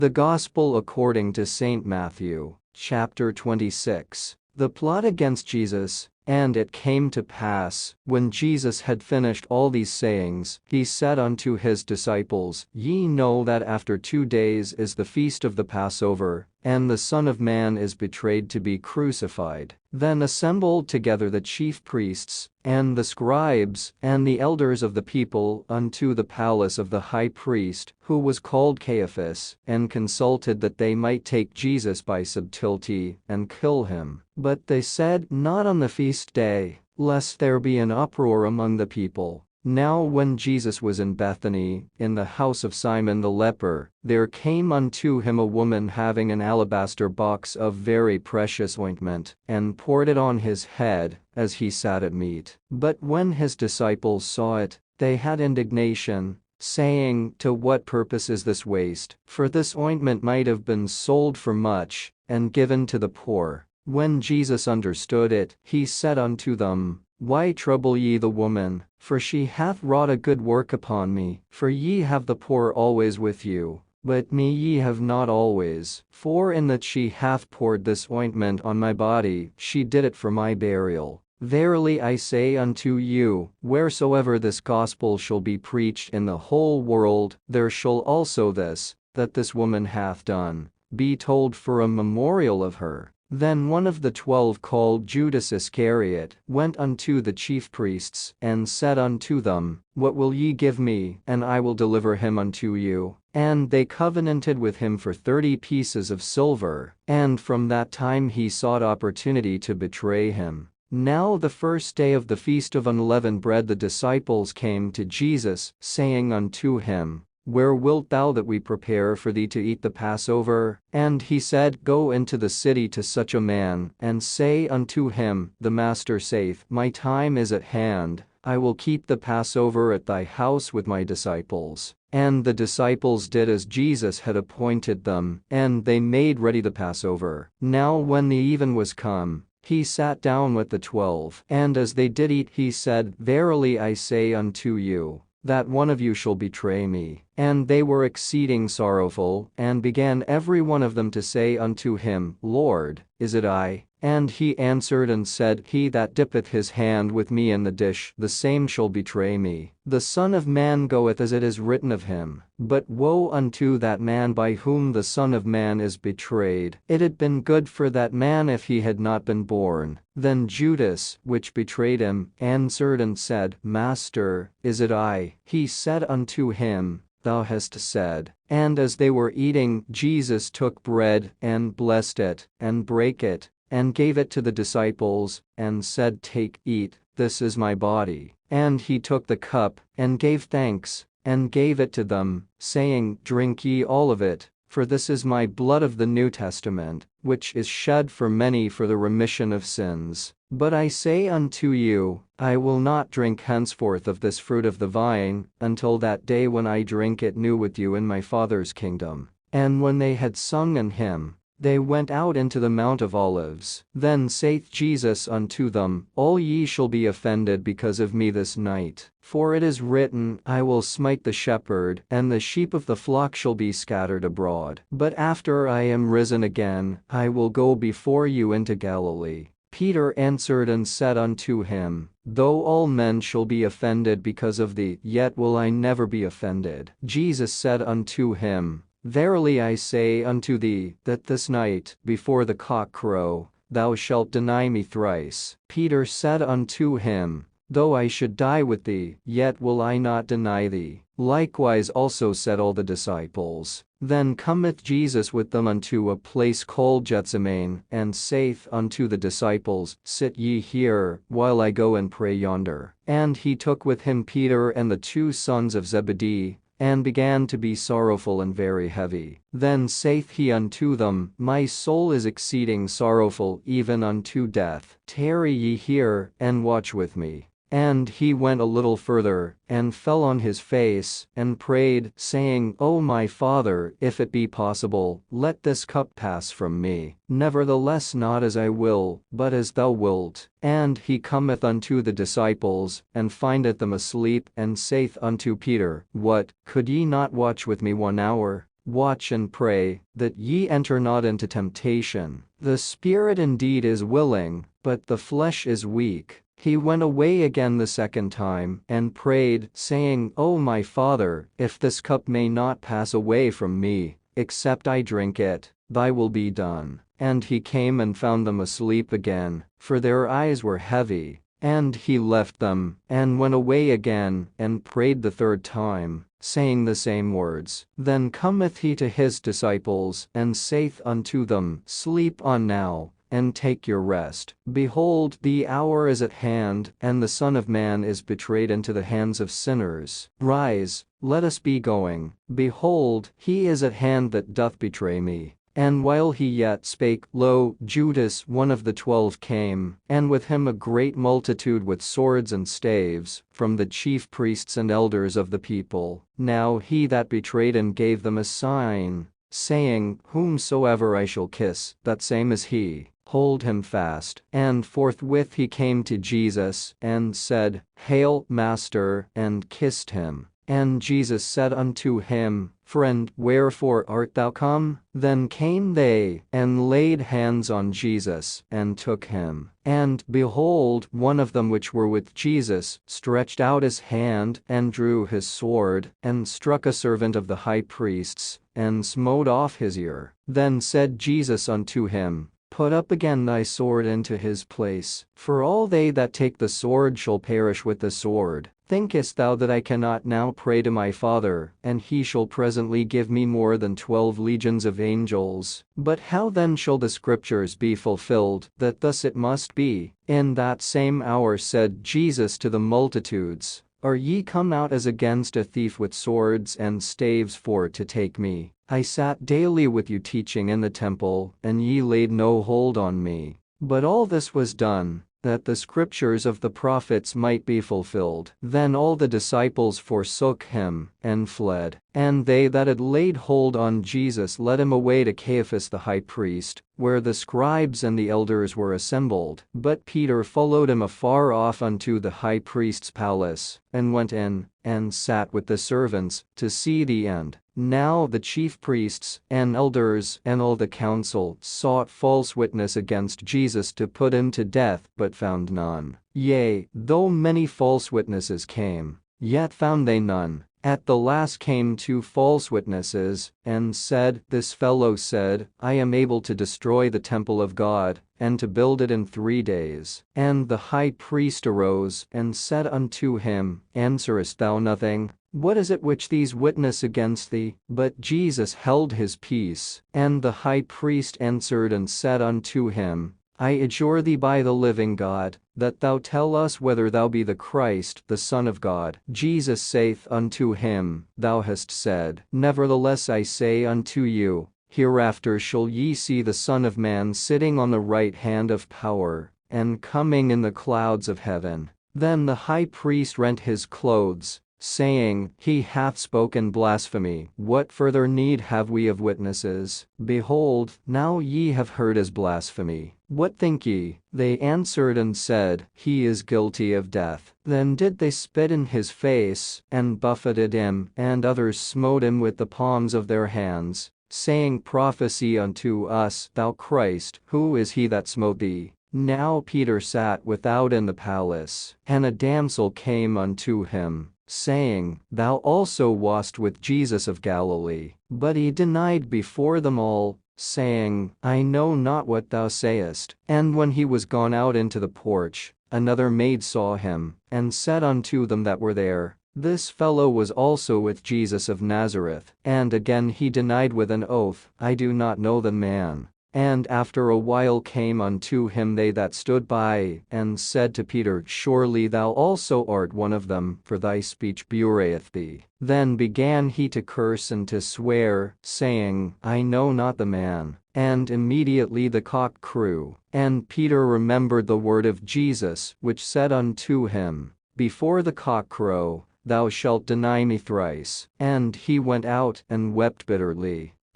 The Gospel according to St. Matthew, chapter 26. The plot against Jesus. And it came to pass, when Jesus had finished all these sayings, he said unto his disciples, Ye know that after 2 days is the feast of the Passover, and the Son of Man is betrayed to be crucified. Then assembled together the chief priests, and the scribes, and the elders of the people unto the palace of the high priest, who was called Caiaphas, and consulted that they might take Jesus by subtlety, and kill him. But they said, Not on the feast day, lest there be an uproar among the people. Now when Jesus was in Bethany, in the house of Simon the leper, there came unto him a woman having an alabaster box of very precious ointment, and poured it on his head, as he sat at meat. But when his disciples saw it, they had indignation, saying, To what purpose is this waste? For this ointment might have been sold for much, and given to the poor. When Jesus understood it, he said unto them, Why trouble ye the woman? For she hath wrought a good work upon me. For ye have the poor always with you, but me ye have not always. For in that she hath poured this ointment on my body, she did it for my burial. Verily I say unto you, wheresoever this gospel shall be preached in the whole world, there shall also this, that this woman hath done, be told for a memorial of her. Then one of the 12 called Judas Iscariot went unto the chief priests, and said unto them, What will ye give me, and I will deliver him unto you? And they covenanted with him for 30 pieces of silver, and from that time he sought opportunity to betray him. Now the first day of the feast of unleavened bread the disciples came to Jesus, saying unto him, Where wilt thou that we prepare for thee to eat the Passover? And he said, Go into the city to such a man, and say unto him, The Master saith, My time is at hand, I will keep the Passover at thy house with my disciples. And the disciples did as Jesus had appointed them, and they made ready the Passover. Now when the even was come, he sat down with the 12, and as they did eat he said, Verily I say unto you, that one of you shall betray me. And they were exceeding sorrowful, and began every one of them to say unto him, Lord, is it I? And he answered and said, He that dippeth his hand with me in the dish, the same shall betray me. The Son of Man goeth as it is written of him. But woe unto that man by whom the Son of Man is betrayed. It had been good for that man if he had not been born. Then Judas, which betrayed him, answered and said, Master, is it I? He said unto him, Thou hast said. And as they were eating, Jesus took bread, and blessed it, and brake it, and gave it to the disciples, and said, Take, eat, this is my body. And he took the cup, and gave thanks, and gave it to them, saying, Drink ye all of it, for this is my blood of the New Testament, which is shed for many for the remission of sins. But I say unto you, I will not drink henceforth of this fruit of the vine, until that day when I drink it new with you in my Father's kingdom. And when they had sung an hymn, they went out into the Mount of Olives. Then saith Jesus unto them, All ye shall be offended because of me this night. For it is written, I will smite the shepherd, and the sheep of the flock shall be scattered abroad. But after I am risen again, I will go before you into Galilee. Peter answered and said unto him, Though all men shall be offended because of thee, yet will I never be offended. Jesus said unto him, Verily I say unto thee, that this night, before the cock crow, thou shalt deny me thrice. Peter said unto him, Though I should die with thee, yet will I not deny thee. Likewise also said all the disciples. Then cometh Jesus with them unto a place called Gethsemane, and saith unto the disciples, Sit ye here, while I go and pray yonder. And he took with him Peter and the 2 sons of Zebedee, and began to be sorrowful and very heavy. Then saith he unto them, My soul is exceeding sorrowful even unto death. Tarry ye here, and watch with me. And he went a little further, and fell on his face, and prayed, saying, O my Father, if it be possible, let this cup pass from me. Nevertheless not as I will, but as thou wilt. And he cometh unto the disciples, and findeth them asleep, and saith unto Peter, What, could ye not watch with me 1 hour? watch and pray, that ye enter not into temptation. The spirit indeed is willing, but the flesh is weak. He went away again the second time, and prayed, saying, O my Father, if this cup may not pass away from me, except I drink it, thy will be done. And he came and found them asleep again, for their eyes were heavy. And he left them, and went away again, and prayed the third time, saying the same words. Then cometh he to his disciples, and saith unto them, Sleep on now, and take your rest. Behold, the hour is at hand, and the Son of Man is betrayed into the hands of sinners. Rise, let us be going. Behold, he is at hand that doth betray me. And while he yet spake, lo, Judas one of the 12 came, and with him a great multitude with swords and staves, from the chief priests and elders of the people. Now he that betrayed him gave them a sign, saying, Whomsoever I shall kiss, that same is he. Hold him fast. And forthwith he came to Jesus, and said, Hail, Master, and kissed him. And Jesus said unto him, Friend, wherefore art thou come? Then came they, and laid hands on Jesus, and took him. And, behold, one of them which were with Jesus stretched out his hand, and drew his sword, and struck a servant of the high priest's, and smote off his ear. Then said Jesus unto him, Put up again thy sword into his place, for all they that take the sword shall perish with the sword. Thinkest thou that I cannot now pray to my Father, and he shall presently give me more than 12 legions of angels? But how then shall the scriptures be fulfilled, that thus it must be? In that same hour said Jesus to the multitudes, Are ye come out as against a thief with swords and staves for to take me? I sat daily with you teaching in the temple, and ye laid no hold on me. But all this was done, that the scriptures of the prophets might be fulfilled. Then all the disciples forsook him, and fled. And they that had laid hold on Jesus led him away to Caiaphas the high priest, where the scribes and the elders were assembled. But Peter followed him afar off unto the high priest's palace, and went in, and sat with the servants, to see the end. Now the chief priests, and elders, and all the council sought false witness against Jesus to put him to death, but found none. Yea, though many false witnesses came, yet found they none. At the last came 2 false witnesses, and said, This fellow said, I am able to destroy the temple of God, and to build it in 3 days. And the high priest arose, and said unto him, Answerest thou nothing? What is it which these witness against thee? But Jesus held his peace. And the high priest answered and said unto him, I adjure thee by the living God, that thou tell us whether thou be the Christ, the Son of God. Jesus saith unto him, Thou hast said. Nevertheless I say unto you, Hereafter shall ye see the Son of Man sitting on the right hand of power, and coming in the clouds of heaven. Then the high priest rent his clothes, saying, He hath spoken blasphemy. What further need have we of witnesses? Behold, now ye have heard his blasphemy. What think ye? They answered and said, He is guilty of death. Then did they spit in his face, and buffeted him, and others smote him with the palms of their hands, saying, Prophesy unto us, thou Christ, who is he that smote thee? Now Peter sat without in the palace, and a damsel came unto him, saying, Thou also wast with Jesus of Galilee. But he denied before them all, saying, I know not what thou sayest. And when he was gone out into the porch, another maid saw him, and said unto them that were there, This fellow was also with Jesus of Nazareth. And again he denied with an oath, I do not know the man. And after a while came unto him they that stood by, and said to Peter, Surely thou also art one of them, for thy speech bewrayeth thee. Then began he to curse and to swear, saying, I know not the man. And immediately the cock crew. And Peter remembered the word of Jesus, which said unto him, Before the cock crow, thou shalt deny me thrice. And he went out and wept bitterly.